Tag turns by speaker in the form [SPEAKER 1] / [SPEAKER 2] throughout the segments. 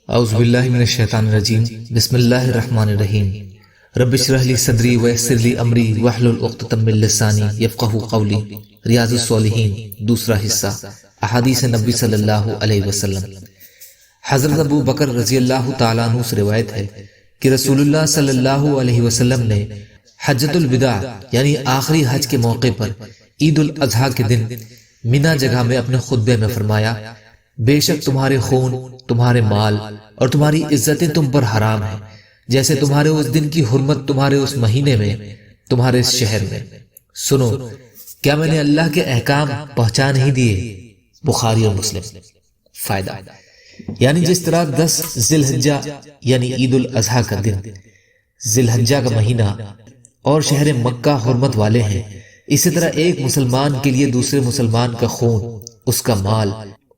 [SPEAKER 1] اعوذ باللہ من الشیطان الرجیم بسم اللہ الرحمن الرحیم رب اشرح لی صدری ویسر لی امری واحلل عقدۃ من لسانی یفقہوا قولی۔ ریاض الصالحین دوسرا حصہ، احادیث نبی صلی اللہ علیہ وسلم۔ حضرت ابو بکر رضی اللہ تعالیٰ عنہ سے روایت ہے کہ رسول اللہ صلی اللہ علیہ وسلم نے حجۃ الوداع یعنی آخری حج کے موقع پر عید الاضحیٰ کے دن مینا جگہ میں اپنے خطبے میں فرمایا، بے شک تمہارے خون، تمہارے مال اور تمہاری عزتیں تم پر حرام ہیں، جیسے تمہارے اس دن کی حرمت تمہارے اس مہینے میں، تمہارے اس شہر میں۔ سنو، کیا میں نے اللہ کے احکام پہنچا نہیں دیے؟ بخاری اور مسلم۔ فائدہ، یعنی جس طرح 10 ذی الحجہ یعنی عید الاضحیٰ کا دن، ذی الحجہ کا مہینہ اور شہر مکہ حرمت والے ہیں، اسی طرح ایک مسلمان کے لیے دوسرے مسلمان کا خون، اس کا مال،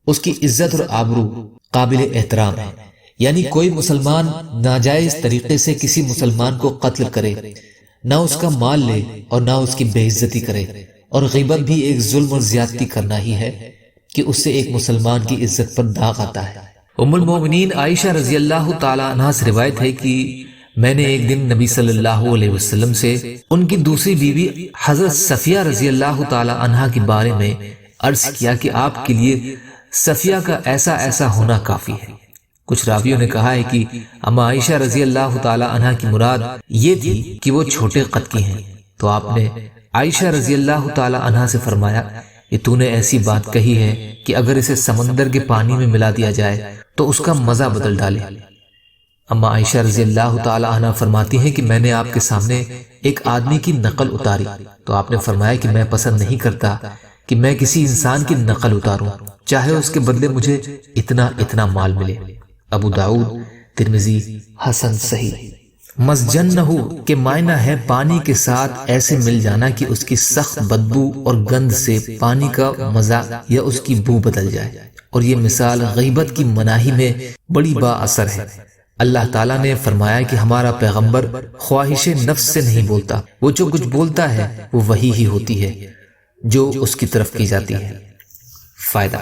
[SPEAKER 1] اس کی عزت اور آبرو قابل احترام ہے۔ یعنی کوئی مسلمان ناجائز طریقے سے کسی مسلمان کو قتل کرے، نہ اس کا مال لے اور نہ اس کی بے عزتی کرے، اور غیبت بھی ایک ظلم اور زیادتی کرنا ہی ہے کہ اس سے ایک مسلمان کی عزت پر داغ آتا ہے۔ ام المومنین عائشہ رضی اللہ تعالی عنہا سے روایت ہے کہ میں نے ایک دن نبی صلی اللہ علیہ وسلم سے ان کی دوسری بیوی حضرت صفیہ رضی اللہ تعالی عنہا کے بارے میں عرض کیا کہ آپ کے لیے صفیہ کا ایسا ایسا ہونا کافی ہے۔ کچھ راویوں نے کہا ہے کہ اما عائشہ رضی اللہ تعالی عنہا کی مراد یہ تھی کہ وہ چھوٹے قد کی ہیں، تو آپ نے عائشہ رضی اللہ تعالی عنہا سے فرمایا کہ تو نے ایسی بات کہی ہے کہ اگر اسے سمندر کے پانی میں ملا دیا جائے تو اس کا مزہ بدل ڈالے۔ اما عائشہ رضی اللہ تعالی عنہا فرماتی ہیں کہ میں نے آپ کے سامنے ایک آدمی کی نقل اتاری تو آپ نے فرمایا کہ میں پسند نہیں کرتا کہ میں کسی انسان کی نقل اتاروں، چاہے اس کے بدلے مجھے اتنا مال ملے۔ ابو داؤد، ترمذی، حسن صحیح۔ مسجنہ کے معنی ہے پانی کے ساتھ ایسے مل جانا کہ اس کی سخت بدبو اور گند سے پانی کا مزہ یا اس کی بو بدل جائے، اور یہ مثال غیبت کی مناہی میں بڑی با اثر ہے۔ اللہ تعالیٰ نے فرمایا کہ ہمارا پیغمبر خواہش نفس سے نہیں بولتا، وہ جو کچھ بولتا ہے وہ وہی ہی ہوتی ہے جو اس کی طرف کی جاتی ہے۔ فائدہ،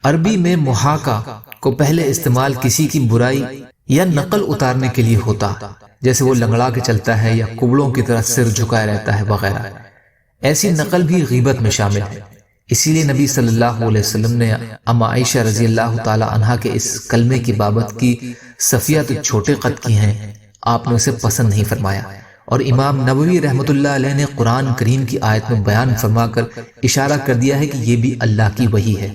[SPEAKER 1] عربی میں محاکا کو پہلے استعمال کسی کی برائی یا نقل اتارنے کے لیے ہوتا، جیسے وہ لنگڑا کے چلتا ہے یا کبڑوں کی طرح سر جھکائے رہتا ہے وغیرہ۔ ایسی نقل بھی غیبت میں شامل ہے، اسی لیے نبی صلی اللہ علیہ وسلم نے اما عائشہ رضی اللہ تعالی عنہا کے اس کلمے کی بابت کی صفیہ تو چھوٹے قد کی ہیں، آپ نے اسے پسند نہیں فرمایا، اور امام نووی رحمۃ اللہ علیہ نے قرآن کریم کی آیت میں بیان فرما کر اشارہ کر دیا ہے کہ یہ بھی اللہ کی وحی ہے۔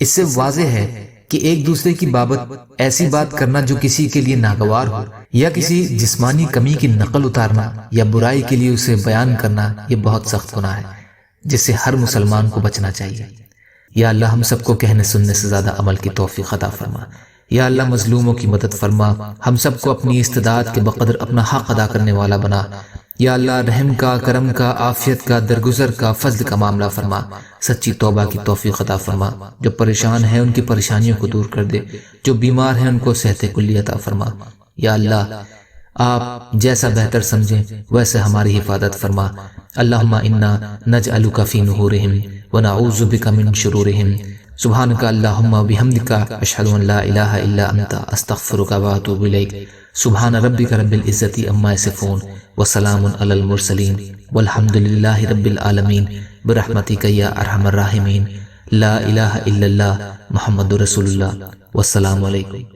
[SPEAKER 1] اس سے واضح ہے کہ ایک دوسرے کی بابت ایسی بات کرنا جو کسی کے لیے ناگوار ہو، یا کسی جسمانی کمی کی نقل اتارنا یا برائی کے لیے اسے بیان کرنا، یہ بہت سخت گناہ ہے جس سے ہر مسلمان کو بچنا چاہیے۔ یا اللہ ہم سب کو کہنے سننے سے زیادہ عمل کی توفیق عطا فرما۔ یا اللہ مظلوموں کی مدد فرما، ہم سب کو اپنی استطاعت کے بقدر اپنا حق ادا کرنے والا بنا۔ یا اللہ رحم کا، کرم کا، عافیت کا، درگزر کا، فضل کا معاملہ فرما، سچی توبہ کی توفیق عطا فرما۔ جو پریشان ہیں ان کی پریشانیوں کو دور کر دے، جو بیمار ہیں ان کو صحت کلی عطا فرما۔ یا اللہ آپ جیسا بہتر سمجھیں ویسے ہماری حفاظت فرما۔ اللہم انا نجعلک فی نحورہم ونعوذ بک من شرورہم۔ سبحانک اللہم وبحمدک، اشہد ان لا الہ الا انت، استغفرک واتوب الیک۔ سبحان ربک رب العزت عما یصفون وسلام علی المرسلین والحمد للہ رب العالمین برحمتک یا ارحم الراحمین۔ لا الہ الا اللہ محمد رسول اللہ، والسلام علیکم۔